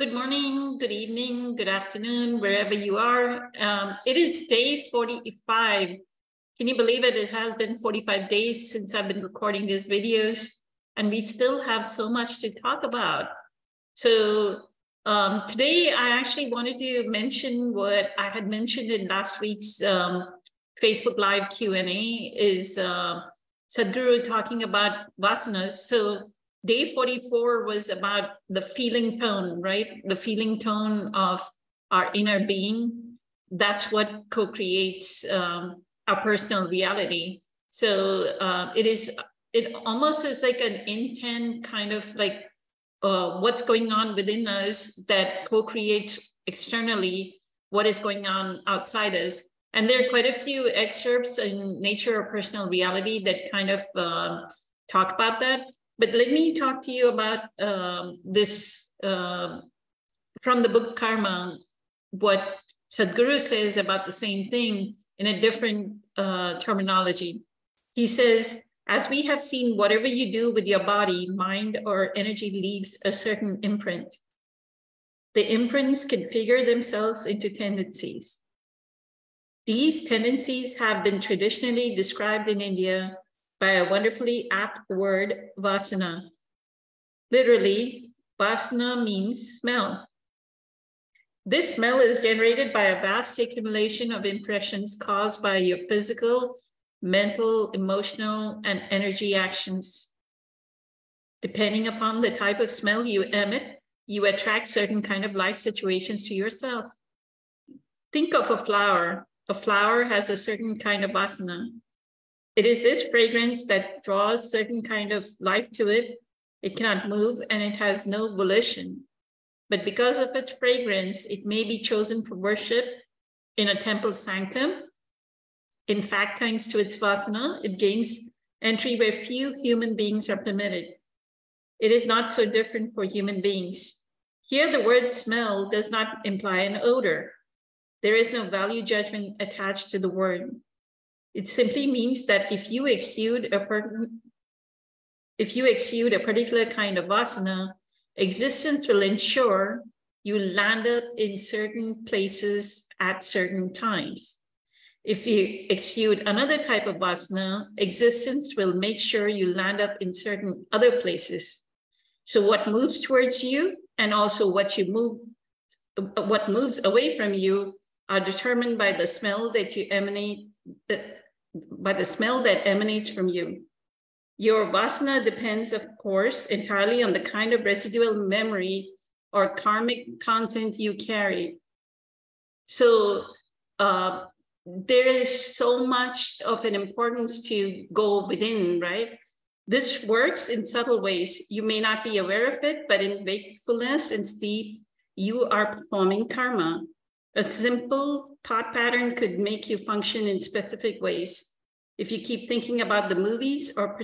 Good morning, good evening, good afternoon, wherever you are. It is day 45. Can you believe it? It has been 45 days since I've been recording these videos, and we still have so much to talk about. So today I actually wanted to mention what I had mentioned in last week's Facebook Live Q&A is Sadhguru talking about vasanas. So day 44 was about the feeling tone, right? The feeling tone of our inner being. That's what co-creates our personal reality. So it almost is like an intent kind of like what's going on within us that co-creates externally what is going on outside us. And there are quite a few excerpts in Nature or Personal Reality that kind of talk about that. But let me talk to you about this from the book Karma, what Sadhguru says about the same thing in a different terminology. He says, as we have seen, whatever you do with your body, mind, or energy leaves a certain imprint. The imprints configure themselves into tendencies. These tendencies have been traditionally described in India by a wonderfully apt word, vasana. Literally, vasana means smell. This smell is generated by a vast accumulation of impressions caused by your physical, mental, emotional, and energy actions. Depending upon the type of smell you emit, you attract certain kind of life situations to yourself. Think of a flower. A flower has a certain kind of vasana. It is this fragrance that draws certain kind of life to it. It cannot move and it has no volition. But because of its fragrance, it may be chosen for worship in a temple sanctum. In fact, thanks to its vasana, it gains entry where few human beings are permitted. It is not so different for human beings. Here, the word smell does not imply an odor. There is no value judgment attached to the word. It simply means that if you exude a particular kind of vasana, existence will ensure you land up in certain places at certain times. If you exude another type of vasana, existence will make sure you land up in certain other places. So what moves towards you and also what moves away from you are determined by the smell that emanates from you. Your vasana depends, of course, entirely on the kind of residual memory or karmic content you carry. So there is so much of an importance to go within, right? This works in subtle ways. You may not be aware of it, but in wakefulness and sleep, you are performing karma. A simple thought pattern could make you function in specific ways. If you keep thinking about the movies or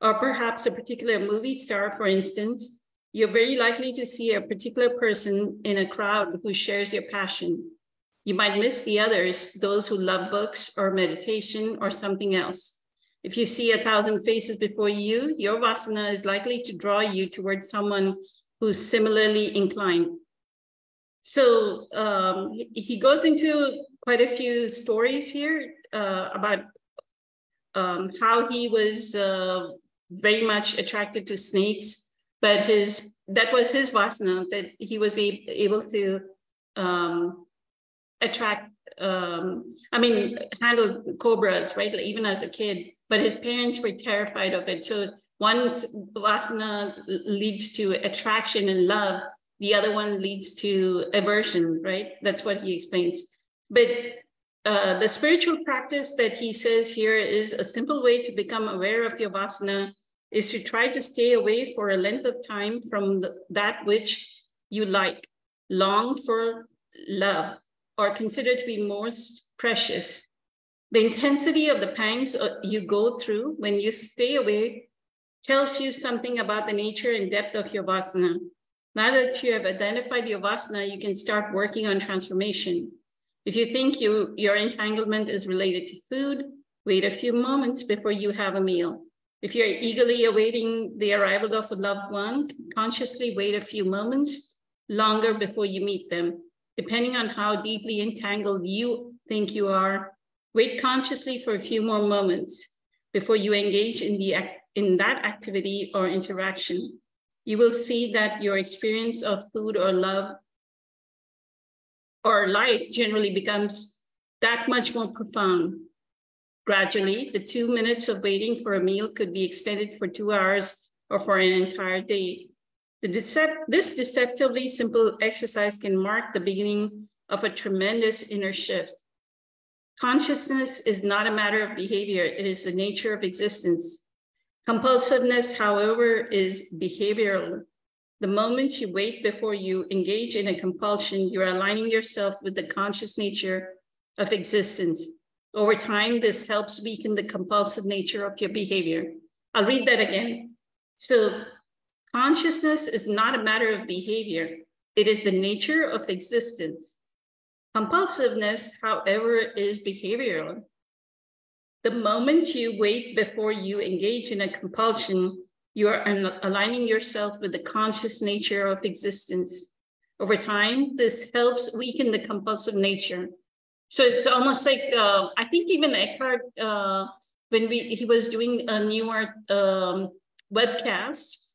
perhaps a particular movie star, for instance, you're very likely to see a particular person in a crowd who shares your passion. You might miss the others, those who love books or meditation or something else. If you see 1,000 faces before you, your vasana is likely to draw you towards someone who's similarly inclined. So he goes into quite a few stories here about how he was very much attracted to snakes, but that was his vasana, that he was able to handle cobras, right? Even as a kid, but his parents were terrified of it. So one vasana leads to attraction and love. The other one leads to aversion, right? That's what he explains. But the spiritual practice that he says here is a simple way to become aware of your vasana is to try to stay away for a length of time from that which you like, long for, love, or consider to be most precious. The intensity of the pangs you go through when you stay away tells you something about the nature and depth of your vasana. Now that you have identified your vasana, you can start working on transformation. If you think your entanglement is related to food, wait a few moments before you have a meal. If you're eagerly awaiting the arrival of a loved one, consciously wait a few moments longer before you meet them. Depending on how deeply entangled you think you are, wait consciously for a few more moments before you engage in that activity or interaction. You will see that your experience of food or love or life generally becomes that much more profound. Gradually, the 2 minutes of waiting for a meal could be extended for 2 hours or for an entire day. This deceptively simple exercise can mark the beginning of a tremendous inner shift. Consciousness is not a matter of behavior, it is the nature of existence. Compulsiveness, however, is behavioral. The moment you wait before you engage in a compulsion, you're aligning yourself with the conscious nature of existence. Over time, this helps weaken the compulsive nature of your behavior. I'll read that again. So, consciousness is not a matter of behavior. It is the nature of existence. Compulsiveness, however, is behavioral. The moment you wait before you engage in a compulsion, you are aligning yourself with the conscious nature of existence. Over time, this helps weaken the compulsive nature. So it's almost like, I think even Eckhart, when he was doing a newer webcast,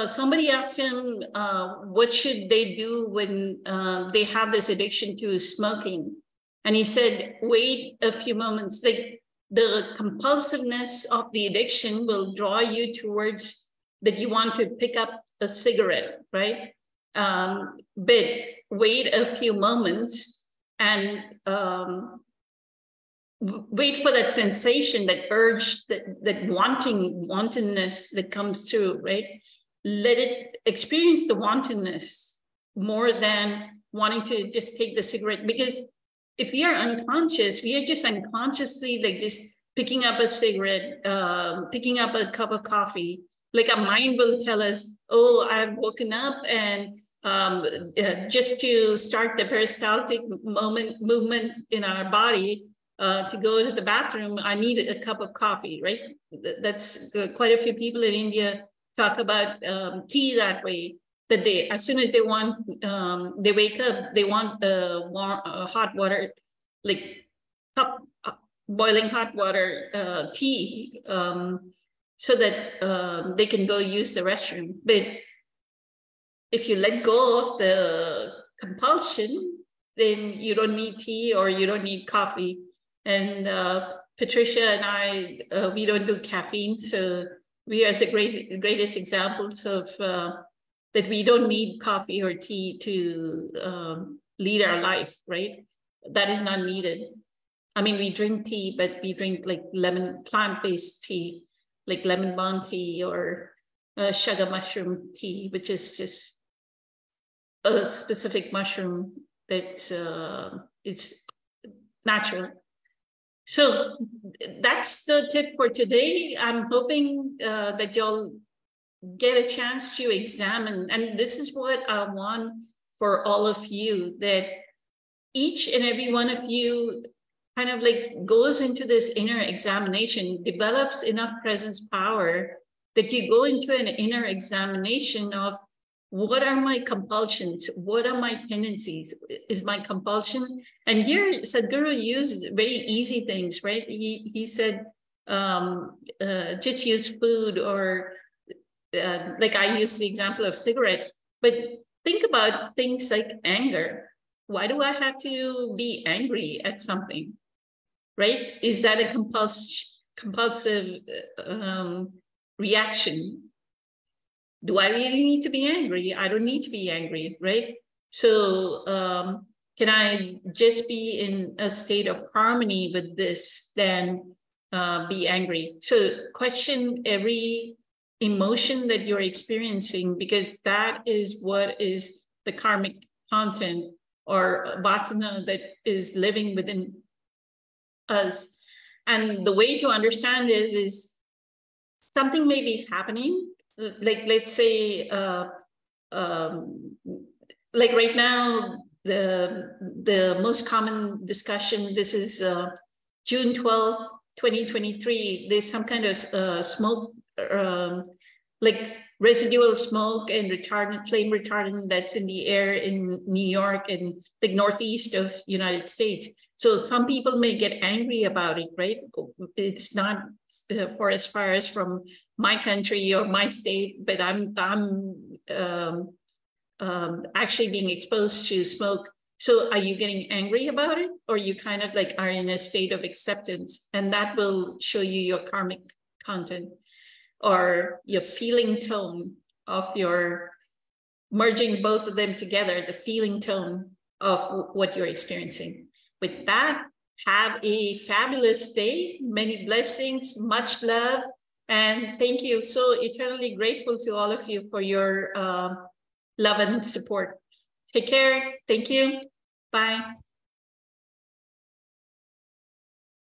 somebody asked him, what should they do when they have this addiction to smoking? And he said, wait a few moments. Like the compulsiveness of the addiction will draw you towards that you want to pick up a cigarette, right? But wait a few moments and wait for that sensation, that urge, that wantonness that comes through, right? Let it experience the wantonness more than wanting to just take the cigarette. Because if we are unconscious, we are just unconsciously like just picking up a cigarette, picking up a cup of coffee. Like our mind will tell us, oh, I've woken up and just to start the peristaltic movement in our body to go to the bathroom, I need a cup of coffee, right? That's quite a few people in India talk about tea that way, that they, as soon as they want, they wake up, they want warm, hot water, like cup, boiling hot water tea, so that they can go use the restroom. But if you let go of the compulsion, then you don't need tea or you don't need coffee. And Patricia and I, we don't do caffeine, so we are the greatest examples of that we don't need coffee or tea to lead our life, right? That is not needed. I mean, we drink tea, but we drink like plant-based tea, like lemon balm tea or chaga mushroom tea, which is just a specific mushroom that's it's natural. So that's the tip for today. I'm hoping that you'll get a chance to examine, and this is what I want for all of you, that each and every one of you kind of like goes into this inner examination, develops enough presence power that you go into an inner examination of what are my compulsions? What are my tendencies? Is my compulsion? And here Sadhguru used very easy things, right? He said, just use food, or like I use the example of cigarette, but think about things like anger. Why do I have to be angry at something, right? Is that a compulsive reaction? Do I really need to be angry? I don't need to be angry, right? So can I just be in a state of harmony with this than be angry? So question every emotion that you're experiencing, because that is what is the karmic content or vasana that is living within us. And the way to understand this is something may be happening. Like, let's say, like right now, the most common discussion, this is June 12, 2023, there's some kind of smoke, like residual smoke and retardant, flame retardant that's in the air in New York and the Northeast of United States. So some people may get angry about it, right? It's not for as far as from my country or my state, but I'm actually being exposed to smoke. So are you getting angry about it, or you kind of like are in a state of acceptance, and that will show you your karmic content or your feeling tone of your merging both of them together, the feeling tone of what you're experiencing. With that, have a fabulous day, many blessings, much love, and thank you. So eternally grateful to all of you for your love and support. Take care. Thank you. Bye.